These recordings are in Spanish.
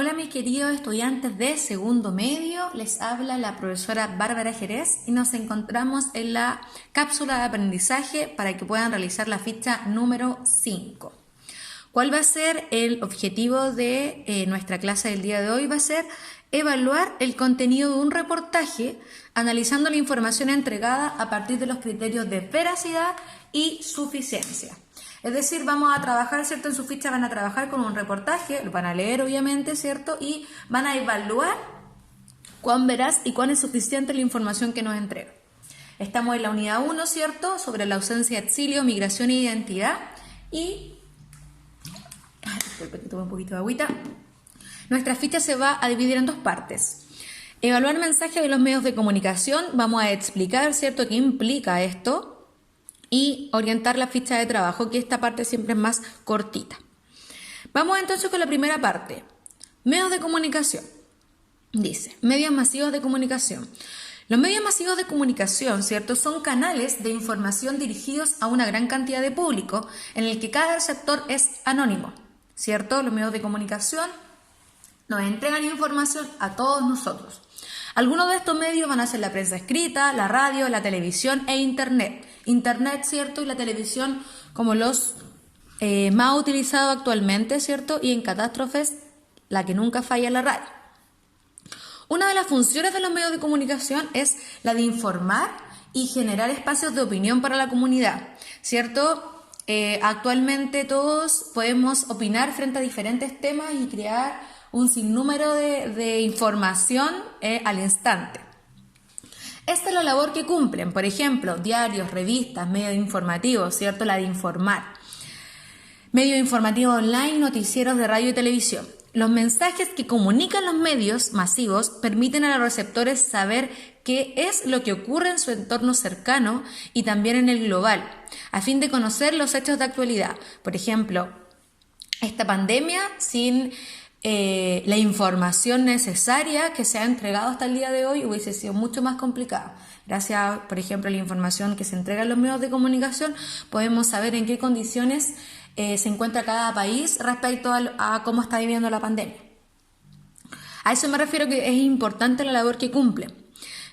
Hola mis queridos estudiantes de segundo medio, les habla la profesora Bárbara Jerez y nos encontramos en la cápsula de aprendizaje para que puedan realizar la ficha número 5. ¿Cuál va a ser el objetivo de nuestra clase del día de hoy? Va a ser evaluar el contenido de un reportaje analizando la información entregada a partir de los criterios de veracidad y suficiencia. Es decir, vamos a trabajar, ¿cierto? En su ficha van a trabajar con un reportaje, lo van a leer obviamente, ¿cierto? Y van a evaluar cuán veraz y cuán es suficiente la información que nos entrega. Estamos en la unidad 1, ¿cierto? Sobre la ausencia de exilio, migración e identidad. Y... disculpe que tome un poquito de agüita. Nuestra ficha se va a dividir en dos partes. Evaluar mensajes de los medios de comunicación. Vamos a explicar, ¿cierto?, qué implica esto. Y orientar la ficha de trabajo, que esta parte siempre es más cortita. Vamos entonces con la primera parte. Medios de comunicación. Dice, medios masivos de comunicación. Los medios masivos de comunicación, ¿cierto?, son canales de información dirigidos a una gran cantidad de público, en el que cada sector es anónimo, ¿cierto? Los medios de comunicación nos entregan información a todos nosotros. Algunos de estos medios van a ser la prensa escrita, la radio, la televisión e Internet. Internet, ¿cierto? Y la televisión como los más utilizados actualmente, ¿cierto? Y en catástrofes, la que nunca falla, la radio. Una de las funciones de los medios de comunicación es la de informar y generar espacios de opinión para la comunidad, ¿cierto? Actualmente todos podemos opinar frente a diferentes temas y crear un sinnúmero de información al instante. Esta es la labor que cumplen, por ejemplo, diarios, revistas, medios informativos, ¿cierto? La de informar. Medios informativos online, noticieros de radio y televisión. Los mensajes que comunican los medios masivos permiten a los receptores saber qué es lo que ocurre en su entorno cercano y también en el global, a fin de conocer los hechos de actualidad. Por ejemplo, esta pandemia sin la información necesaria que se ha entregado hasta el día de hoy hubiese sido mucho más complicada. Gracias, por ejemplo, a la información que se entrega en los medios de comunicación, podemos saber en qué condiciones se encuentra cada país respecto a cómo está viviendo la pandemia. A eso me refiero, que es importante la labor que cumplen,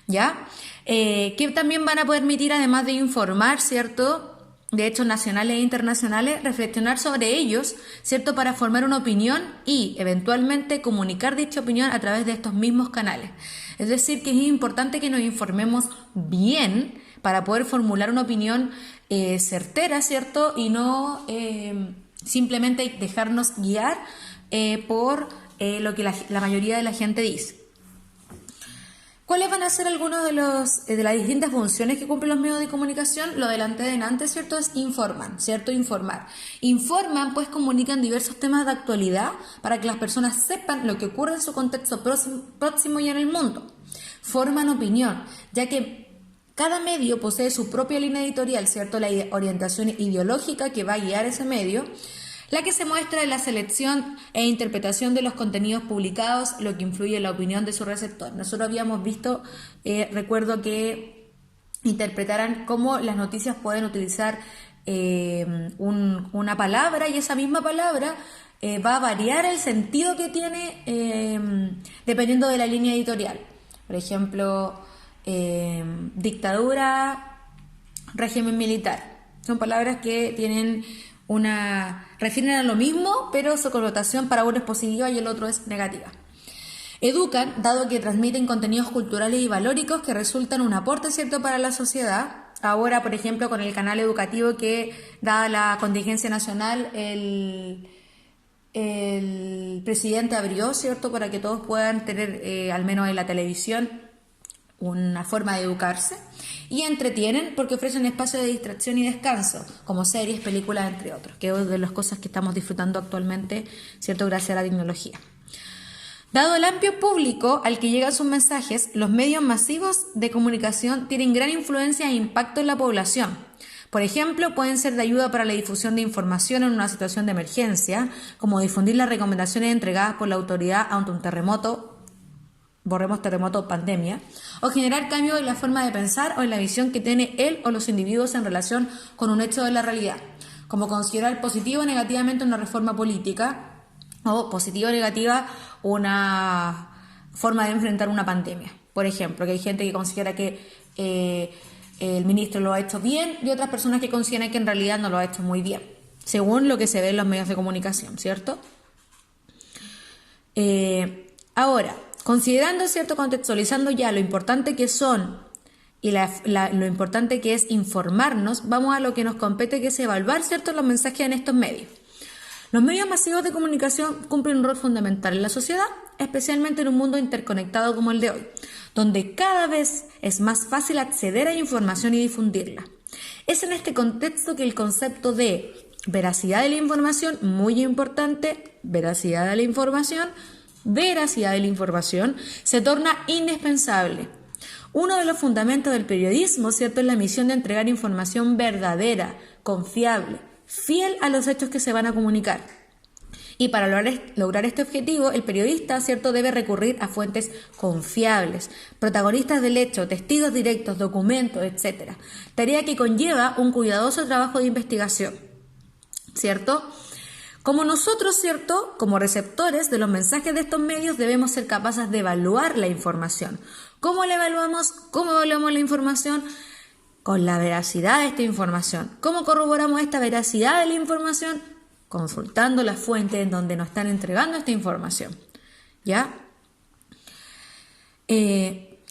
¿ya? Que también van a permitir, además de informar, ¿cierto?, de hechos nacionales e internacionales, reflexionar sobre ellos, ¿cierto?, para formar una opinión y, eventualmente, comunicar dicha opinión a través de estos mismos canales. Es decir, que es importante que nos informemos bien para poder formular una opinión certera, ¿cierto?, y no simplemente dejarnos guiar por lo que la mayoría de la gente dice. ¿Cuáles van a ser algunos de las distintas funciones que cumplen los medios de comunicación? Lo delante de antes, ¿cierto? Es informan, ¿cierto? Informar. Informan, pues comunican diversos temas de actualidad para que las personas sepan lo que ocurre en su contexto próximo y en el mundo. Forman opinión, ya que cada medio posee su propia línea editorial, ¿cierto? La orientación ideológica que va a guiar ese medio, la que se muestra en la selección e interpretación de los contenidos publicados, lo que influye en la opinión de su receptor. Nosotros habíamos visto, recuerdo que interpretaran cómo las noticias pueden utilizar una palabra, y esa misma palabra va a variar el sentido que tiene dependiendo de la línea editorial. Por ejemplo, dictadura, régimen militar. Son palabras que tienen refieren a lo mismo, pero su connotación para uno es positiva y el otro es negativa. Educan, dado que transmiten contenidos culturales y valóricos que resultan un aporte, ¿cierto?, para la sociedad. Ahora, por ejemplo, con el canal educativo que, dada la contingencia nacional, el presidente abrió, ¿cierto?, para que todos puedan tener, al menos en la televisión, una forma de educarse, y entretienen porque ofrecen espacios de distracción y descanso, como series, películas, entre otros, que es de las cosas que estamos disfrutando actualmente, ¿cierto?, gracias a la tecnología. Dado el amplio público al que llegan sus mensajes, los medios masivos de comunicación tienen gran influencia e impacto en la población. Por ejemplo, pueden ser de ayuda para la difusión de información en una situación de emergencia, como difundir las recomendaciones entregadas por la autoridad ante un terremoto, borremos terremoto, pandemia, o generar cambios en la forma de pensar o en la visión que tiene él o los individuos en relación con un hecho de la realidad, como considerar positivo o negativamente una reforma política, o positiva o negativa una forma de enfrentar una pandemia. Por ejemplo, que hay gente que considera que el ministro lo ha hecho bien y otras personas que consideran que en realidad no lo ha hecho muy bien, según lo que se ve en los medios de comunicación, ¿cierto? Ahora, considerando, ¿cierto?, contextualizando ya lo importante que son y lo importante que es informarnos, vamos a lo que nos compete, que es evaluar, ¿cierto?, los mensajes en estos medios. Los medios masivos de comunicación cumplen un rol fundamental en la sociedad, especialmente en un mundo interconectado como el de hoy, donde cada vez es más fácil acceder a información y difundirla. Es en este contexto que el concepto de veracidad de la información, muy importante, veracidad de la información, se torna indispensable. Uno de los fundamentos del periodismo, ¿cierto?, es la misión de entregar información verdadera, confiable, fiel a los hechos que se van a comunicar. Y para lograr este objetivo, el periodista, ¿cierto?, debe recurrir a fuentes confiables, protagonistas del hecho, testigos directos, documentos, etc. Tarea que conlleva un cuidadoso trabajo de investigación, ¿cierto? Como nosotros, ¿cierto?, como receptores de los mensajes de estos medios, debemos ser capaces de evaluar la información. ¿Cómo la evaluamos? ¿Cómo evaluamos la información? Con la veracidad de esta información. ¿Cómo corroboramos esta veracidad de la información? Consultando la fuente en donde nos están entregando esta información. ¿Ya?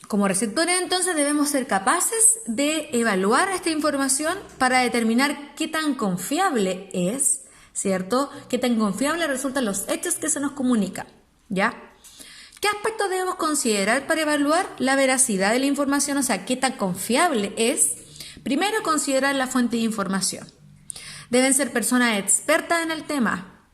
Como receptores, entonces, debemos ser capaces de evaluar esta información para determinar qué tan confiable es, ¿cierto? Qué tan confiable resultan los hechos que se nos comunican. ¿Ya? ¿Qué aspectos debemos considerar para evaluar la veracidad de la información? O sea, ¿qué tan confiable es? Primero, considerar la fuente de información. Deben ser personas expertas en el tema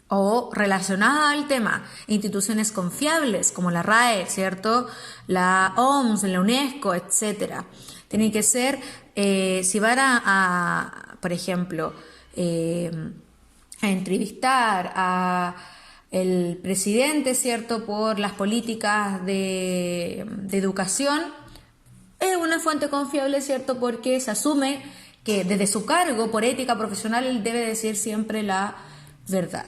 o relacionadas al tema, instituciones confiables como la RAE, ¿cierto?, la OMS, la UNESCO, etc. Tienen que ser, si van por ejemplo, a entrevistar a el presidente, ¿cierto?, por las políticas de educación, es una fuente confiable, ¿cierto?, porque se asume que desde su cargo, por ética profesional, él debe decir siempre la verdad,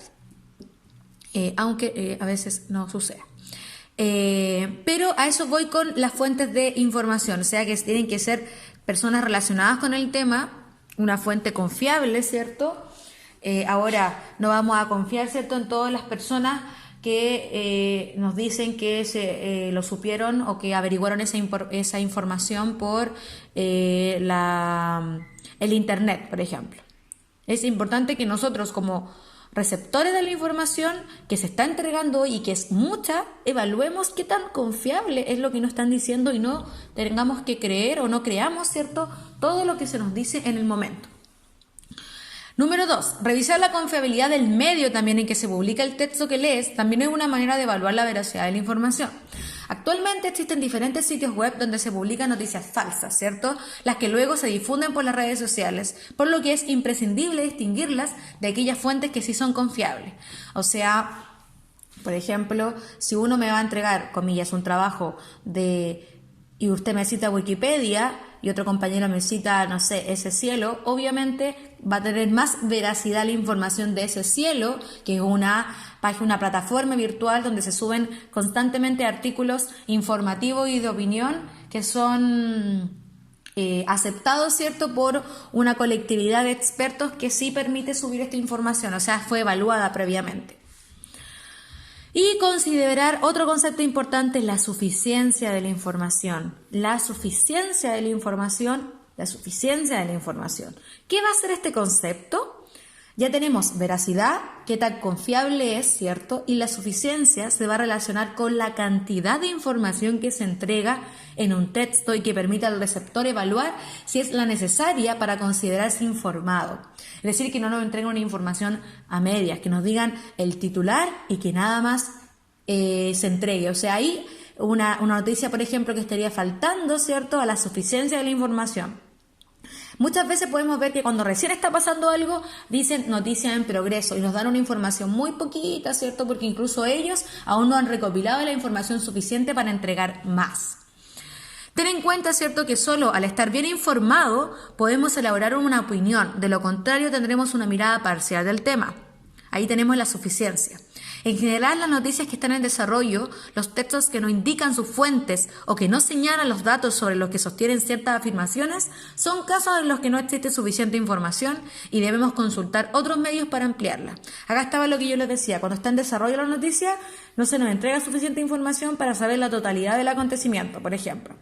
aunque a veces no suceda. Pero a eso voy con las fuentes de información, o sea que tienen que ser personas relacionadas con el tema, una fuente confiable, ¿cierto? Ahora, no vamos a confiar, ¿cierto?, en todas las personas que nos dicen que lo supieron o que averiguaron esa información por el Internet, por ejemplo. Es importante que nosotros, como receptores de la información que se está entregando y que es mucha, evaluemos qué tan confiable es lo que nos están diciendo y no tengamos que creer o no creamos, ¿cierto?, todo lo que se nos dice en el momento. Número 2, revisar la confiabilidad del medio también en que se publica el texto que lees también es una manera de evaluar la veracidad de la información. Actualmente existen diferentes sitios web donde se publican noticias falsas, ¿cierto?, las que luego se difunden por las redes sociales, por lo que es imprescindible distinguirlas de aquellas fuentes que sí son confiables. O sea, por ejemplo, si uno me va a entregar, comillas, un trabajo y usted me cita Wikipedia y otro compañero me cita, no sé, Ese Cielo, obviamente va a tener más veracidad la información de Ese Cielo, que es una plataforma virtual donde se suben constantemente artículos informativos y de opinión que son aceptados, ¿cierto?, por una colectividad de expertos que sí permite subir esta información, o sea, fue evaluada previamente. Y considerar otro concepto importante, la suficiencia de la información. La suficiencia de la información. ¿Qué va a ser este concepto? Ya tenemos veracidad, qué tan confiable es, ¿cierto? Y la suficiencia se va a relacionar con la cantidad de información que se entrega en un texto y que permite al receptor evaluar si es la necesaria para considerarse informado. Es decir, que no nos entreguen una información a medias, que nos digan el titular y que nada más se entregue. O sea, hay una noticia, por ejemplo, que estaría faltando, ¿cierto?, a la suficiencia de la información. Muchas veces podemos ver que cuando recién está pasando algo, dicen noticia en progreso y nos dan una información muy poquita, ¿cierto?, porque incluso ellos aún no han recopilado la información suficiente para entregar más. Ten en cuenta, ¿cierto?, que solo al estar bien informado podemos elaborar una opinión, de lo contrario tendremos una mirada parcial del tema. Ahí tenemos la suficiencia. En general, las noticias que están en desarrollo, los textos que no indican sus fuentes o que no señalan los datos sobre los que sostienen ciertas afirmaciones, son casos en los que no existe suficiente información y debemos consultar otros medios para ampliarla. Acá estaba lo que yo les decía, cuando está en desarrollo la noticia, no se nos entrega suficiente información para saber la totalidad del acontecimiento, por ejemplo.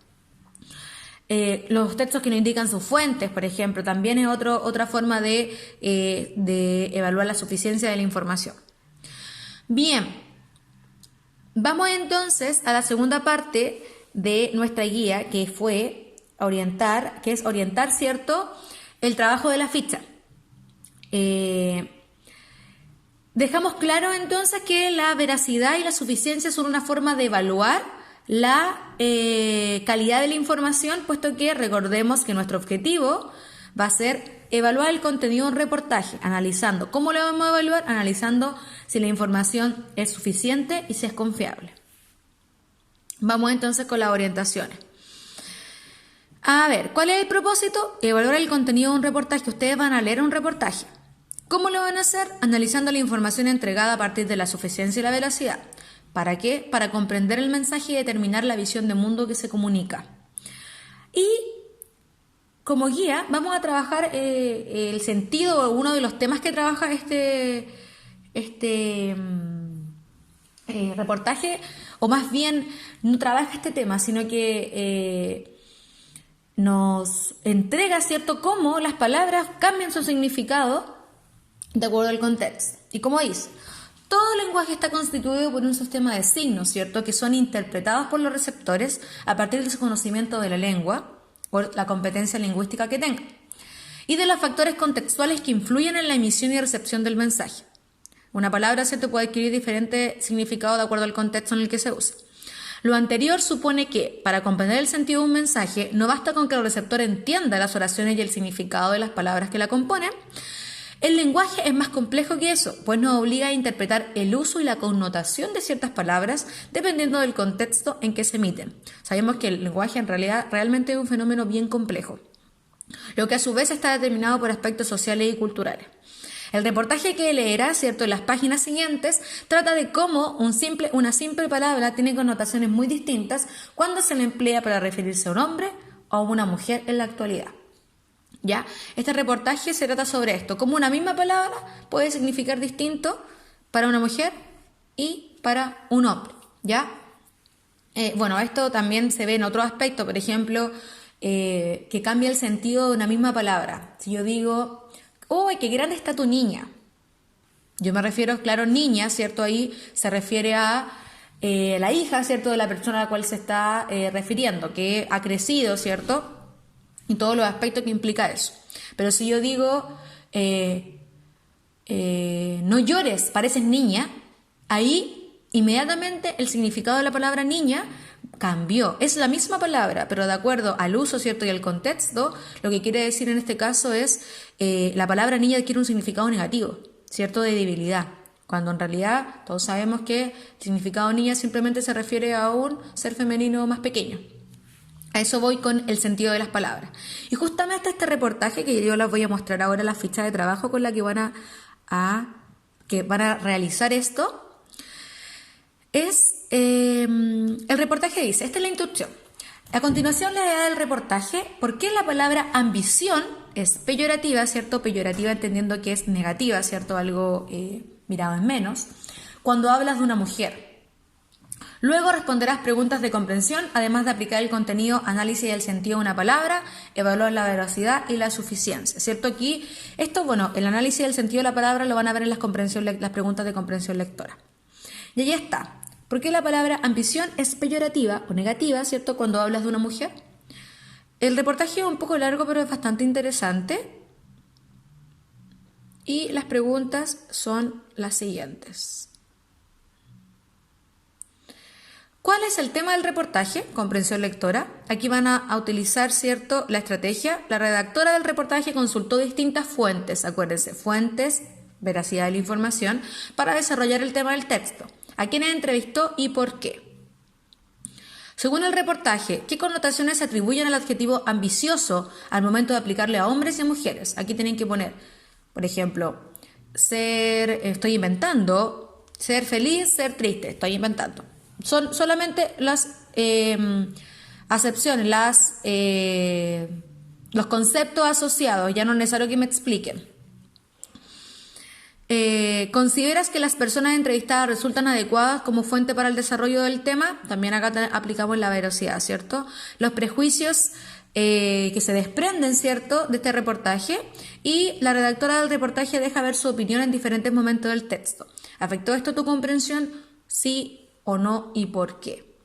Los textos que no indican sus fuentes, por ejemplo, también es otra forma de evaluar la suficiencia de la información. Bien, vamos entonces a la segunda parte de nuestra guía, que fue orientar, ¿cierto?, el trabajo de la ficha. Dejamos claro entonces que la veracidad y la suficiencia son una forma de evaluar la calidad de la información, puesto que recordemos que nuestro objetivo va a ser evaluar el contenido de un reportaje, analizando. ¿Cómo lo vamos a evaluar? Analizando si la información es suficiente y si es confiable. Vamos entonces con las orientaciones. A ver, ¿cuál es el propósito? Evaluar el contenido de un reportaje. Ustedes van a leer un reportaje. ¿Cómo lo van a hacer? Analizando la información entregada a partir de la suficiencia y la veracidad. ¿Para qué? Para comprender el mensaje y determinar la visión de mundo que se comunica. Y como guía vamos a trabajar el sentido, uno de los temas que trabaja este reportaje, o más bien no trabaja este tema, sino que nos entrega, ¿cierto?, cómo las palabras cambian su significado de acuerdo al contexto. Y como dice, todo lenguaje está constituido por un sistema de signos, ¿cierto?, que son interpretados por los receptores a partir de su conocimiento de la lengua, por la competencia lingüística que tengan, y de los factores contextuales que influyen en la emisión y recepción del mensaje. Una palabra, ¿cierto?, puede adquirir diferente significado de acuerdo al contexto en el que se usa. Lo anterior supone que, para comprender el sentido de un mensaje, no basta con que el receptor entienda las oraciones y el significado de las palabras que la componen. El lenguaje es más complejo que eso, pues nos obliga a interpretar el uso y la connotación de ciertas palabras dependiendo del contexto en que se emiten. Sabemos que el lenguaje en realidad realmente es un fenómeno bien complejo, lo que a su vez está determinado por aspectos sociales y culturales. El reportaje que leerá, ¿cierto?, en las páginas siguientes trata de cómo una simple palabra tiene connotaciones muy distintas cuando se le emplea para referirse a un hombre o a una mujer en la actualidad. ¿Ya? Este reportaje se trata sobre esto, cómo una misma palabra puede significar distinto para una mujer y para un hombre, ¿ya? Bueno, esto también se ve en otro aspecto, por ejemplo, que cambia el sentido de una misma palabra. Si yo digo, ¡uy, qué grande está tu niña! Yo me refiero, claro, niña, ¿cierto? Ahí se refiere a la hija, ¿cierto?, de la persona a la cual se está refiriendo, que ha crecido, ¿cierto?, y todos los aspectos que implica eso. Pero si yo digo, no llores, pareces niña, ahí inmediatamente el significado de la palabra niña cambió. Es la misma palabra, pero de acuerdo al uso, ¿cierto?, y al contexto, lo que quiere decir en este caso es la palabra niña adquiere un significado negativo, ¿cierto?, de debilidad. Cuando en realidad todos sabemos que el significado niña simplemente se refiere a un ser femenino más pequeño. A eso voy con el sentido de las palabras. Y justamente este reportaje, que yo les voy a mostrar ahora la ficha de trabajo con la que van a realizar esto, es el reportaje dice, esta es la instrucción. A continuación le da el reportaje por qué la palabra ambición es peyorativa, ¿cierto? Peyorativa entendiendo que es negativa, ¿cierto? Algo mirado en menos, cuando hablas de una mujer. Luego responderás preguntas de comprensión, además de aplicar el contenido, análisis del sentido de una palabra, evaluar la veracidad y la suficiencia, ¿cierto? Aquí, el análisis del sentido de la palabra lo van a ver en las preguntas de comprensión lectora. Y ahí está. ¿Por qué la palabra ambición es peyorativa o negativa, ¿cierto?, cuando hablas de una mujer? El reportaje es un poco largo, pero es bastante interesante. Y las preguntas son las siguientes. ¿Cuál es el tema del reportaje? Comprensión lectora. Aquí van a utilizar, ¿cierto?, la estrategia. La redactora del reportaje consultó distintas fuentes, acuérdense, fuentes, veracidad de la información, para desarrollar el tema del texto. ¿A quiénes entrevistó y por qué? Según el reportaje, ¿qué connotaciones se atribuyen al adjetivo ambicioso al momento de aplicarle a hombres y a mujeres? Aquí tienen que poner, por ejemplo, estoy inventando, Ser feliz, ser triste, estoy inventando. Son solamente las acepciones, los conceptos asociados, ya no es necesario que me expliquen. ¿Consideras que las personas entrevistadas resultan adecuadas como fuente para el desarrollo del tema? También acá aplicamos la veracidad, ¿cierto? Los prejuicios que se desprenden, ¿cierto?, de este reportaje, y la redactora del reportaje deja ver su opinión en diferentes momentos del texto. ¿Afectó esto tu comprensión? Sí o no, y por qué.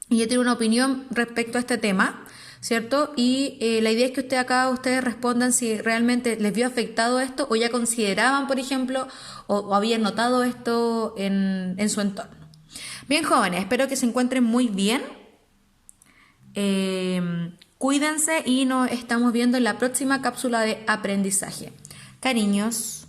Y ella tiene una opinión respecto a este tema, ¿cierto? Y la idea es que ustedes respondan si realmente les vio afectado esto o ya consideraban, por ejemplo, o habían notado esto en su entorno. Bien, jóvenes, espero que se encuentren muy bien. Cuídense y nos estamos viendo en la próxima cápsula de aprendizaje. Cariños.